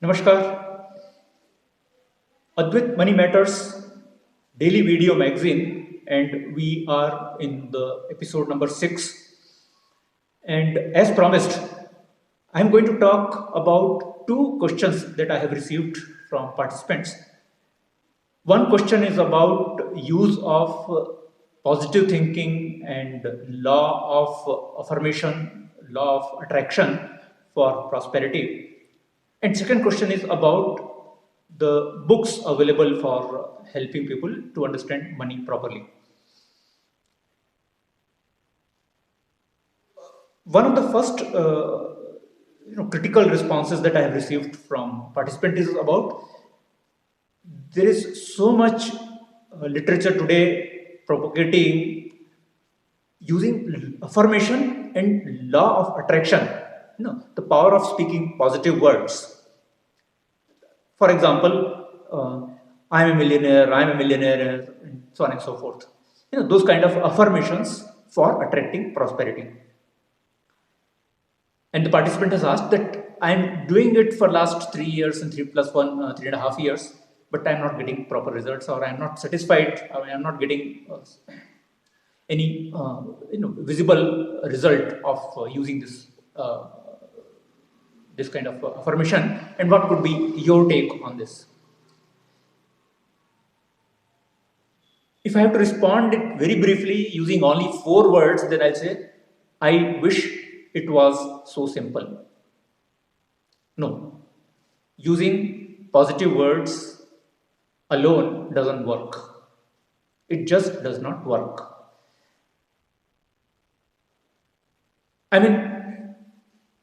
Namaskar, Advait Money Matters daily video magazine, and we are in the episode number 6. And as promised, I'm going to talk about two questions that I have received from participants. One question is about use of positive thinking and law of affirmation, law of attraction for prosperity. And second question is about the books available for helping people to understand money properly. One of the first critical responses that I have received from participants is about there is so much literature today propagating using affirmation and law of attraction, the power of speaking positive words. For example, I'm a millionaire, I'm a millionaire, and so on and so forth. Those kind of affirmations for attracting prosperity. And the participant has asked that I'm doing it for last 3 years and 3.5 years, but I'm not getting proper results, or I'm not satisfied, or I'm not getting any visible result of using this kind of affirmation. And what could be your take on this? If I have to respond it very briefly using only 4 words, then I'll say, I wish it was so simple. No. Using positive words alone doesn't work. It just does not work. I mean,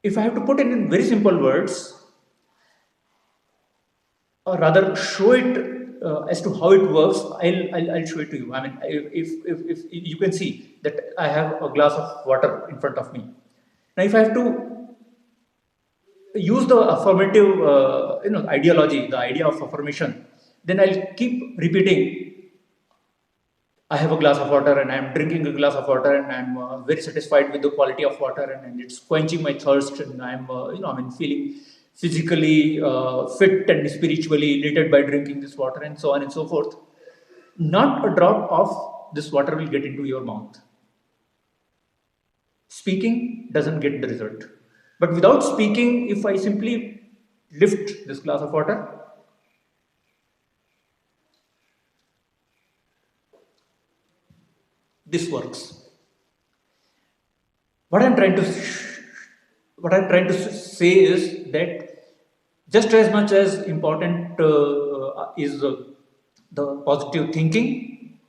if I have to put it in very simple words, or rather show it as to how it works, I'll show it to you. I mean, if you can see that I have a glass of water in front of me. Now, if I have to use the affirmative ideology, the idea of affirmation, then I'll keep repeating, I have a glass of water and I'm drinking a glass of water and I'm very satisfied with the quality of water, and it's quenching my thirst, and I'm feeling physically fit and spiritually elated by drinking this water, and so on and so forth. Not a drop of this water will get into your mouth. Speaking doesn't get the result. But without speaking, if I simply lift this glass of water, this works. What I'm trying to say is that just as much as important is the positive thinking,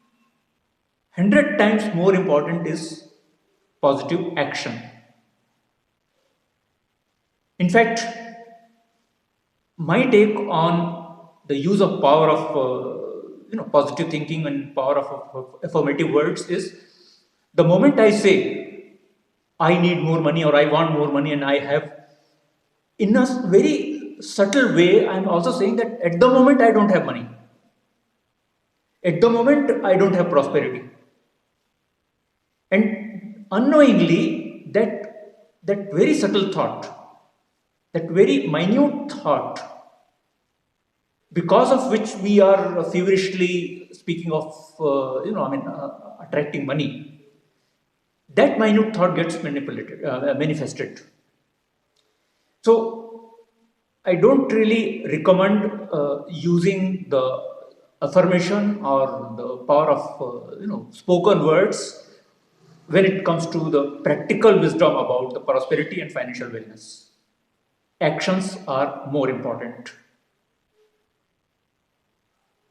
100 times more important is positive action. In fact, my take on the use of power of positive thinking and power of affirmative words is, the moment I say I need more money or I want more money, and I have, in a very subtle way, I'm also saying that at the moment I don't have money. At the moment I don't have prosperity. And unknowingly, that very subtle thought, that very minute thought, because of which we are feverishly speaking of, attracting money, that minute thought gets manifested. So, I don't really recommend using the affirmation or the power of spoken words when it comes to the practical wisdom about the prosperity and financial wellness. Actions are more important.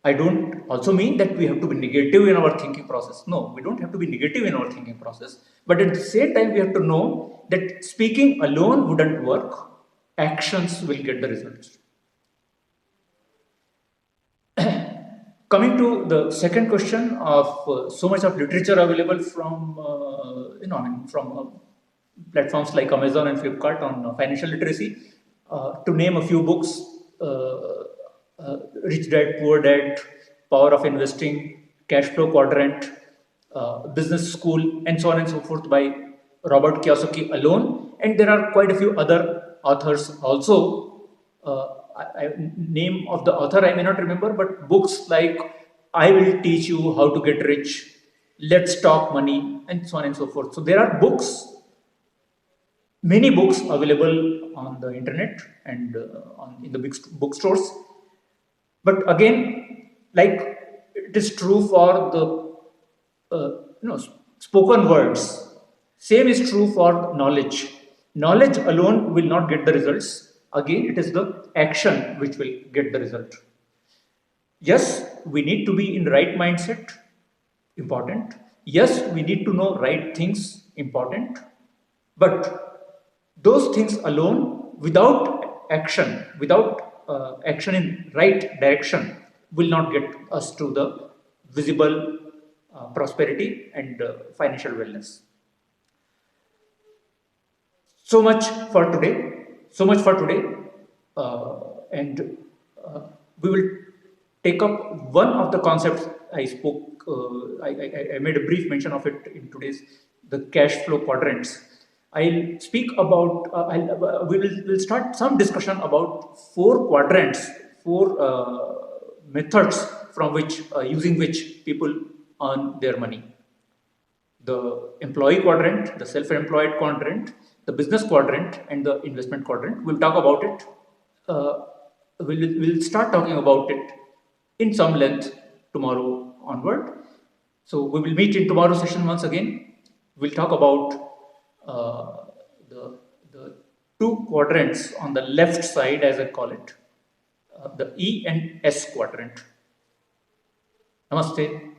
I don't also mean that we have to be negative in our thinking process. No, we don't have to be negative in our thinking process. But at the same time, we have to know that speaking alone wouldn't work. Actions will get the results. Coming to the second question of so much of literature available from, from platforms like Amazon and Flipkart on financial literacy, to name a few books, Rich Dad, Poor Dad, Power of Investing, Cash Flow Quadrant, Business School, and so on and so forth by Robert Kiyosaki alone. And there are quite a few other authors also name of the author I may not remember, but books like I Will Teach You How to Get Rich, Let's Talk Money, and so on and so forth. So there are many books available on the internet and in the big bookstores. But again, like it is true for the spoken words. Same is true for knowledge. Knowledge alone will not get the results. Again, it is the action which will get the result. Yes, we need to be in right mindset, important. Yes, we need to know right things, important. But those things alone, without action in right direction, will not get us to the visible prosperity and financial wellness. So much for today. So much for today. And we will take up one of the concepts I spoke. I made a brief mention of it in today's the cash flow quadrants. I'll speak about. We'll start some discussion about four quadrants, four methods from which using which people earn their money: the employee quadrant, the self-employed quadrant, the business quadrant, and the investment quadrant. We'll talk about it. Uh, we'll start talking about it in some length tomorrow onward. So we will meet in tomorrow's session once again. We'll talk about the two quadrants on the left side, as I call it, the E and S quadrant. Namaste.